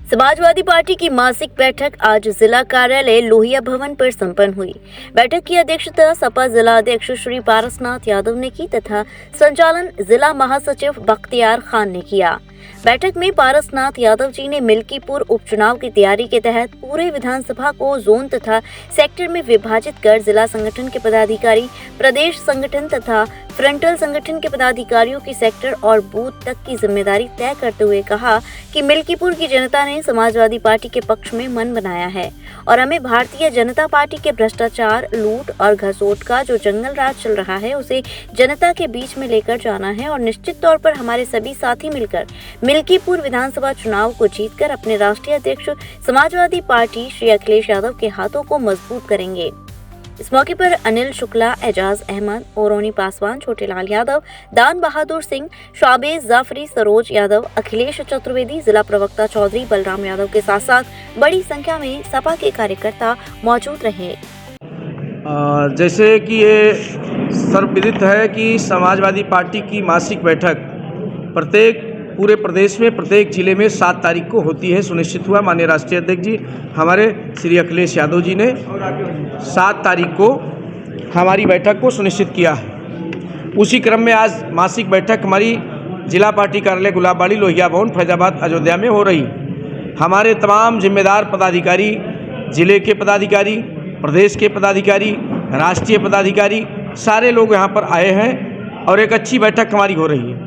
Samajwadi party की मासिक बैठक आज जिला कार्यालय लोहिया भवन पर संपन्न हुई। बैठक की अध्यक्षता सपा जिला अध्यक्ष श्री पारसनाथ यादव ने की तथा संचालन जिला महासचिव बख्तियार खान ने किया। बैठक में पारसनाथ यादव जी ने मिल्कीपुर उपचुनाव की तैयारी के तहत पूरे विधानसभा को जोन तथा सेक्टर में विभाजित कर जिला संगठन के पदाधिकारी, प्रदेश संगठन तथा फ्रंटल संगठन के पदाधिकारियों की सेक्टर और बूथ तक की जिम्मेदारी तय करते हुए कहा कि मिल्कीपुर की जनता ने समाजवादी पार्टी के पक्ष में मन बनाया है और हमें भारतीय जनता पार्टी के भ्रष्टाचार, लूट और घसोट का जो जंगल राज चल रहा है उसे जनता के बीच में लेकर जाना है और निश्चित तौर पर हमारे सभी साथी मिलकर मिल्कीपुर विधानसभा चुनाव को जीतकर अपने राष्ट्रीय अध्यक्ष समाजवादी पार्टी श्री अखिलेश यादव के हाथों को मजबूत करेंगे। इस मौके पर अनिल शुक्ला, एजाज अहमद, ओरोनी पासवान, छोटेलाल यादव, दान बहादुर सिंह, शाबेज जाफरी, सरोज यादव, अखिलेश चतुर्वेदी, जिला प्रवक्ता चौधरी बलराम यादव के साथ साथ बड़ी संख्या में सपा के कार्यकर्ता मौजूद रहे। जैसे कि ये सर्वविदित है कि समाजवादी पार्टी की मासिक बैठक पूरे प्रदेश में प्रत्येक जिले में 7 तारीख को होती है, सुनिश्चित हुआ। माननीय राष्ट्रीय अध्यक्ष जी हमारे श्री अखिलेश यादव जी ने 7 तारीख को हमारी बैठक को सुनिश्चित किया है। उसी क्रम में आज मासिक बैठक हमारी जिला पार्टी कार्यालय गुलाबबाड़ी लोहिया भवन फैजाबाद अयोध्या में हो रही। हमारे तमाम जिम्मेदार पदाधिकारी, जिले के पदाधिकारी, प्रदेश के पदाधिकारी, राष्ट्रीय पदाधिकारी, सारे लोग यहाँ पर आए हैं और एक अच्छी बैठक हमारी हो रही है।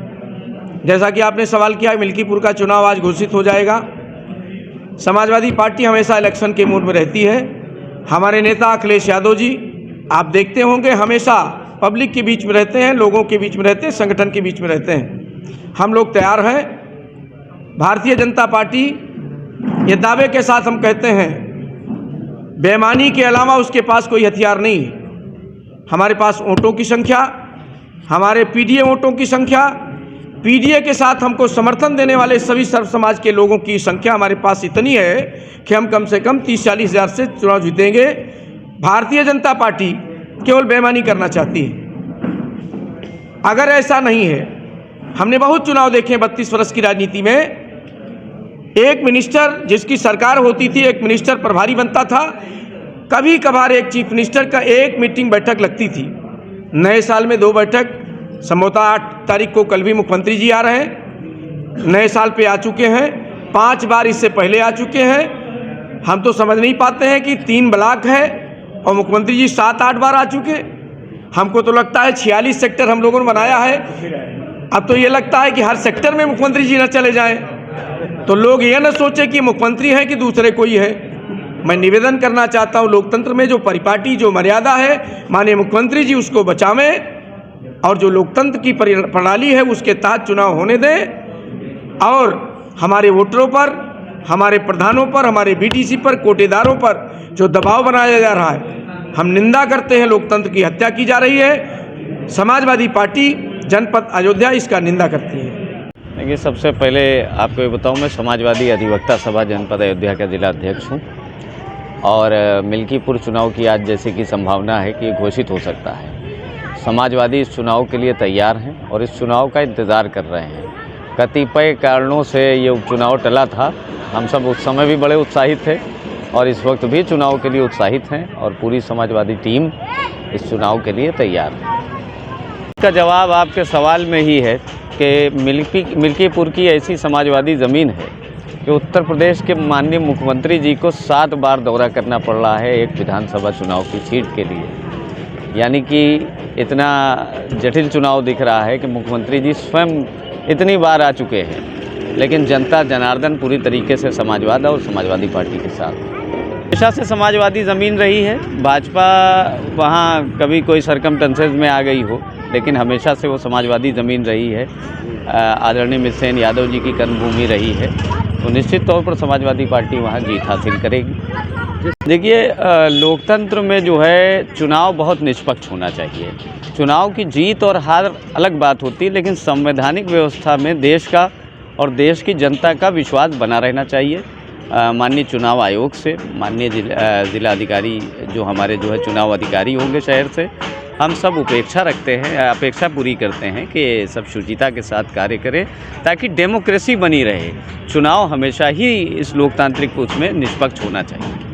जैसा कि आपने सवाल किया, मिल्कीपुर का चुनाव आज घोषित हो जाएगा। समाजवादी पार्टी हमेशा इलेक्शन के मूड में रहती है। हमारे नेता अखिलेश यादव जी आप देखते होंगे हमेशा पब्लिक के बीच में रहते हैं, लोगों के बीच में रहते हैं, संगठन के बीच में रहते हैं। हम लोग तैयार हैं। भारतीय जनता पार्टी ये दावे के साथ हम कहते हैं, बेईमानी के अलावा उसके पास कोई हथियार नहीं है। हमारे पास वोटों की संख्या, हमारे पीडीए वोटों की संख्या, पीडीए के साथ हमको समर्थन देने वाले सभी सर्व समाज के लोगों की संख्या हमारे पास इतनी है कि हम कम से कम 30-40 हज़ार से चुनाव जीतेंगे। भारतीय जनता पार्टी केवल बेईमानी करना चाहती है। अगर ऐसा नहीं है, हमने बहुत चुनाव देखे 32 वर्ष की राजनीति में। एक मिनिस्टर जिसकी सरकार होती थी, एक मिनिस्टर प्रभारी बनता था, कभी कभार एक चीफ मिनिस्टर का एक मीटिंग बैठक लगती थी। नए साल में 2 बैठक, संभवतः 8 तारीख को कल भी मुख्यमंत्री जी आ रहे हैं, नए साल पे आ चुके हैं, 5 बार इससे पहले आ चुके हैं। हम तो समझ नहीं पाते हैं कि 3 ब्लॉक है और मुख्यमंत्री जी 7-8 बार आ चुके। हमको तो लगता है 46 सेक्टर हम लोगों ने बनाया है। अब तो ये लगता है कि हर सेक्टर में मुख्यमंत्री जी न चले जाएं, तो लोग ये न सोचे कि मुख्यमंत्री हैं कि दूसरे कोई है। मैं निवेदन करना चाहता हूँ, लोकतंत्र में जो परिपाटी, जो मर्यादा है, माननीय मुख्यमंत्री जी उसको बचावें और जो लोकतंत्र की प्रणाली है उसके तहत चुनाव होने दें। और हमारे वोटरों पर, हमारे प्रधानों पर, हमारे बीटीसी पर, कोटेदारों पर जो दबाव बनाया जा रहा है, हम निंदा करते हैं। लोकतंत्र की हत्या की जा रही है। समाजवादी पार्टी जनपद अयोध्या इसका निंदा करती है। देखिए, सबसे पहले आपको ये बताऊं, मैं समाजवादी अधिवक्ता सभा जनपद अयोध्या का जिला अध्यक्ष हूँ और मिल्कीपुर चुनाव की आज जैसे कि संभावना है कि घोषित हो सकता है। समाजवादी इस चुनाव के लिए तैयार हैं और इस चुनाव का इंतज़ार कर रहे हैं। कतिपय कारणों से ये उपचुनाव टला था। हम सब उस समय भी बड़े उत्साहित थे और इस वक्त भी चुनाव के लिए उत्साहित हैं और पूरी समाजवादी टीम इस चुनाव के लिए तैयार है। इसका जवाब आपके सवाल में ही है कि मिल्कीपुर की ऐसी समाजवादी ज़मीन है कि उत्तर प्रदेश के माननीय मुख्यमंत्री जी को 7 बार दौरा करना पड़ रहा है एक विधानसभा चुनाव की सीट के लिए। यानी कि इतना जटिल चुनाव दिख रहा है कि मुख्यमंत्री जी स्वयं इतनी बार आ चुके हैं, लेकिन जनता जनार्दन पूरी तरीके से समाजवाद और समाजवादी पार्टी के साथ। हमेशा से समाजवादी ज़मीन रही है। भाजपा वहाँ कभी कोई सरकमस्टेंसेस में आ गई हो, लेकिन हमेशा से वो समाजवादी ज़मीन रही है। आदरणीय मिसेन यादव जी की कर्मभूमि रही है, तो निश्चित तौर पर समाजवादी पार्टी वहाँ जीत हासिल करेगी। देखिए, लोकतंत्र में जो है चुनाव बहुत निष्पक्ष होना चाहिए। चुनाव की जीत और हार अलग बात होती है, लेकिन संवैधानिक व्यवस्था में देश का और देश की जनता का विश्वास बना रहना चाहिए। माननीय चुनाव आयोग से, माननीय जिला अधिकारी जो हमारे जो है चुनाव अधिकारी होंगे शहर से, हम सब अपेक्षा पूरी करते हैं कि सब शुचिता के साथ कार्य करें ताकि डेमोक्रेसी बनी रहे। चुनाव हमेशा ही इस लोकतांत्रिक उसमें निष्पक्ष होना चाहिए।